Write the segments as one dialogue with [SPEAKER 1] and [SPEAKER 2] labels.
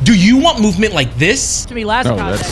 [SPEAKER 1] Do you want movement like this?
[SPEAKER 2] To me, last contact.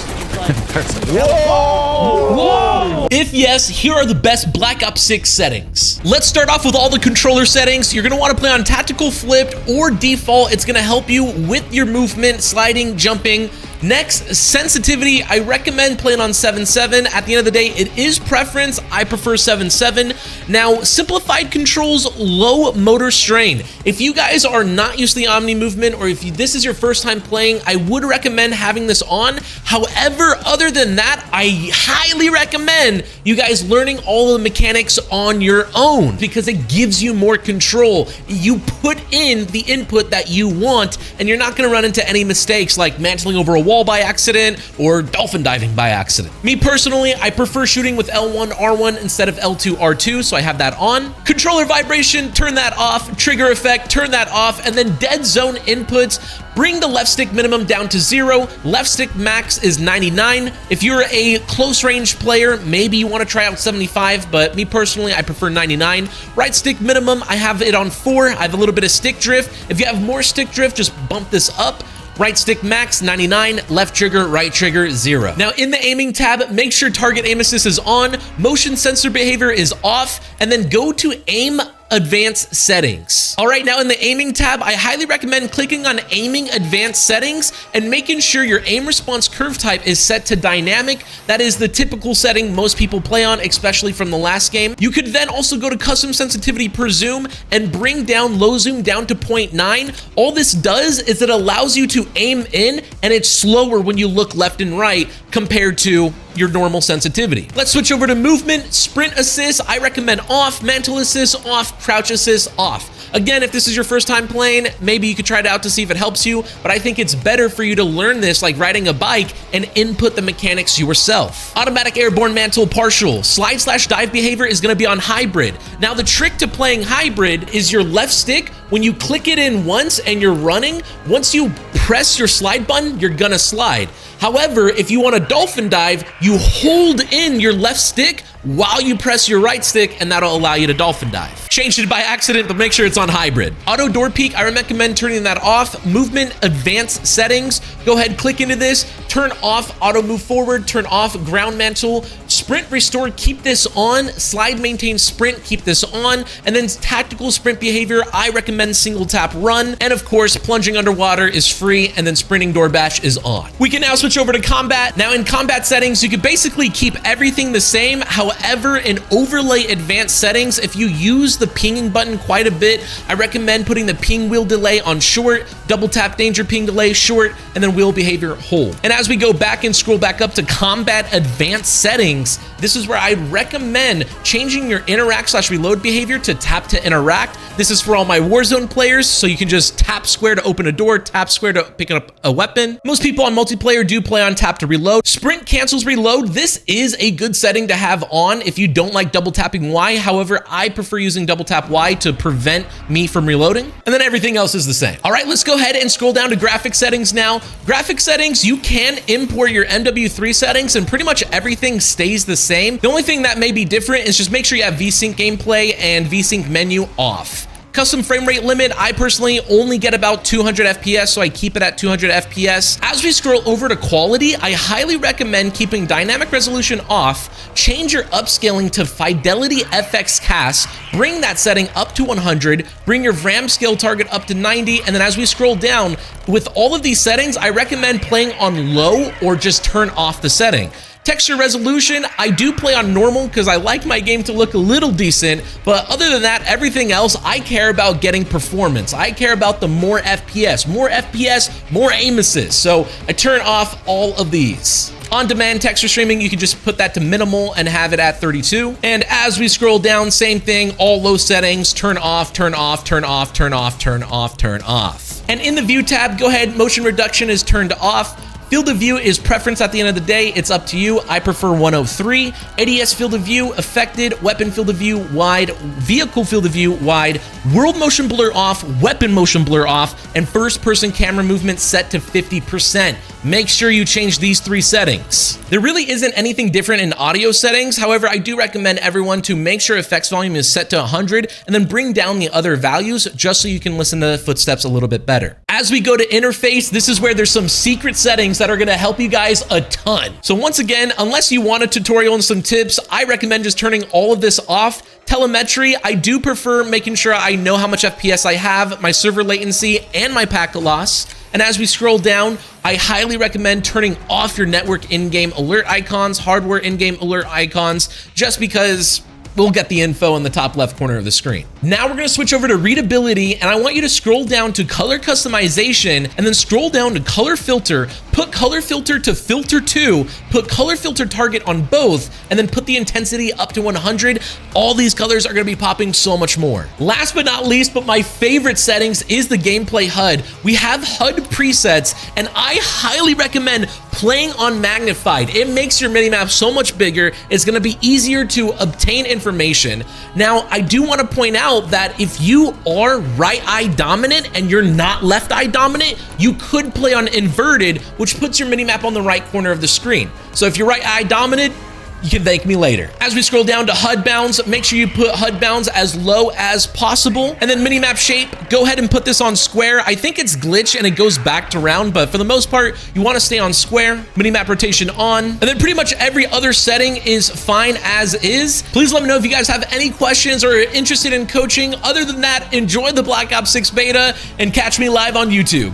[SPEAKER 1] Whoa! If yes, here are the best Black Ops 6 settings. Let's start off with all the controller settings. You're gonna wanna play on tactical, flipped, or default. It's gonna help you with your movement, sliding, jumping. Next, sensitivity, I recommend playing on 7.7. At the end of the day, it is preference. I prefer 7.7. Now, simplified controls, low motor strain. If you guys are not used to the Omni movement, or if this is your first time playing, I would recommend having this on. However, other than that, I highly recommend you guys learning all of the mechanics on your own because it gives you more control. You put in the input that you want, and you're not gonna run into any mistakes like mantling over a wall by accident or dolphin diving by accident. Me personally, I prefer shooting with L1 R1 instead of L2 R2, so I have that on. Controller vibration, turn that off. Trigger effect, turn that off. And then dead zone inputs, bring the left stick minimum down to 0. Left stick max is 99. If you're a close range player, maybe you want to try out 75, but me personally, I prefer 99. Right stick minimum, I have it on 4. I have a little bit of stick drift. If you have more stick drift, just bump this up. Right stick max 99, left trigger, right trigger 0. Now in the aiming tab, make sure target aim assist is on, motion sensor behavior is off, and then go to aim advanced settings. All right, now in the aiming tab, I highly recommend clicking on aiming advanced settings and making sure your aim response curve type is set to dynamic. That is the typical setting most people play on, especially from the last game. You could then also go to custom sensitivity per zoom and bring down low zoom down to 0.9. All this does is it allows you to aim in, and it's slower when you look left and right compared to your normal sensitivity. Let's switch over to movement. Sprint assist, I recommend off. Mantle assist, off. Crouch assist, off. Again, if this is your first time playing, maybe you could try it out to see if it helps you, but I think it's better for you to learn this like riding a bike and input the mechanics yourself. Automatic airborne mantle partial. Slide/dive behavior is gonna be on hybrid. Now the trick to playing hybrid is your left stick, when you click it in once and you're running, once you press your slide button, you're gonna slide. However, if you want a dolphin dive, you hold in your left stick while you press your right stick, and that'll allow you to dolphin dive. Changed it by accident, but make sure it's on hybrid. Auto door peek, I recommend turning that off. Movement advanced settings, go ahead, click into this, turn off auto move forward, turn off ground mantle. Sprint restore, keep this on. Slide maintain sprint, keep this on. And then tactical sprint behavior, I recommend single tap run. And of course, plunging underwater is free, and then sprinting door bash is on. We can now switch over to combat. Now in combat settings, you can basically keep everything the same. However, in overlay advanced settings, if you use the pinging button quite a bit, I recommend putting the ping wheel delay on short, double tap danger ping delay short, and then wheel behavior hold. And as we go back and scroll back up to combat advanced settings, this is where I recommend changing your interact/reload behavior to tap to interact. This is for all my Warzone players, so you can just tap square to open a door, tap square to pick up a weapon. Most people on multiplayer do play on tap to reload. Sprint cancels reload. This is a good setting to have on if you don't like double tapping Y. However, I prefer using double tap Y to prevent me from reloading. And then everything else is the same. All right, let's go ahead and scroll down to graphic settings now. Graphic settings, you can import your MW3 settings and pretty much everything stays the same. The only thing that may be different is just make sure you have VSync gameplay and VSync menu off. Custom frame rate limit, I personally only get about 200 FPS, so I keep it at 200 FPS. As we scroll over to quality, I highly recommend keeping dynamic resolution off, change your upscaling to Fidelity FX Cast, bring that setting up to 100, bring your RAM scale target up to 90, and then as we scroll down, with all of these settings, I recommend playing on low or just turn off the setting. Texture resolution, I do play on normal because I like my game to look a little decent, but other than that, everything else, I care about getting performance. I care about the more FPS, more aim assist, so I turn off all of these. On-demand texture streaming, you can just put that to minimal and have it at 32. And as we scroll down, same thing, all low settings, turn off, turn off, turn off, turn off, turn off, turn off. And in the view tab, go ahead, motion reduction is turned off. Field of view is preference at the end of the day. It's up to you. I prefer 103. ADS field of view, affected, weapon field of view, wide, vehicle field of view, wide, world motion blur off, weapon motion blur off, and first person camera movement set to 50%. Make sure you change these 3 settings. There really isn't anything different in audio settings. However, I do recommend everyone to make sure effects volume is set to 100 and then bring down the other values just so you can listen to the footsteps a little bit better. As we go to interface, this is where there's some secret settings that are gonna help you guys a ton. So once again, unless you want a tutorial and some tips, I recommend just turning all of this off. Telemetry, I do prefer making sure I know how much FPS I have, my server latency, and my packet loss. And as we scroll down, I highly recommend turning off your network in-game alert icons, hardware in-game alert icons, just because we'll get the info in the top left corner of the screen. Now we're gonna switch over to readability, and I want you to scroll down to color customization and then scroll down to color filter, put color filter to filter 2, put color filter target on both, and then put the intensity up to 100. All these colors are gonna be popping so much more. Last but not least, but my favorite settings is the gameplay HUD. We have HUD presets, and I highly recommend playing on magnified. It makes your minimap so much bigger. It's gonna be easier to obtain information. Now, I do wanna point out that if you are right eye dominant and you're not left eye dominant, you could play on inverted, which puts your minimap on the right corner of the screen. So if you're right eye dominant, you can thank me later. As we scroll down to HUD bounds, make sure you put HUD bounds as low as possible. And then minimap shape, go ahead and put this on square. I think it's glitch and it goes back to round, but for the most part, you want to stay on square. Minimap rotation on. And then pretty much every other setting is fine as is. Please let me know if you guys have any questions or are interested in coaching. Other than that, enjoy the Black Ops 6 beta and catch me live on YouTube.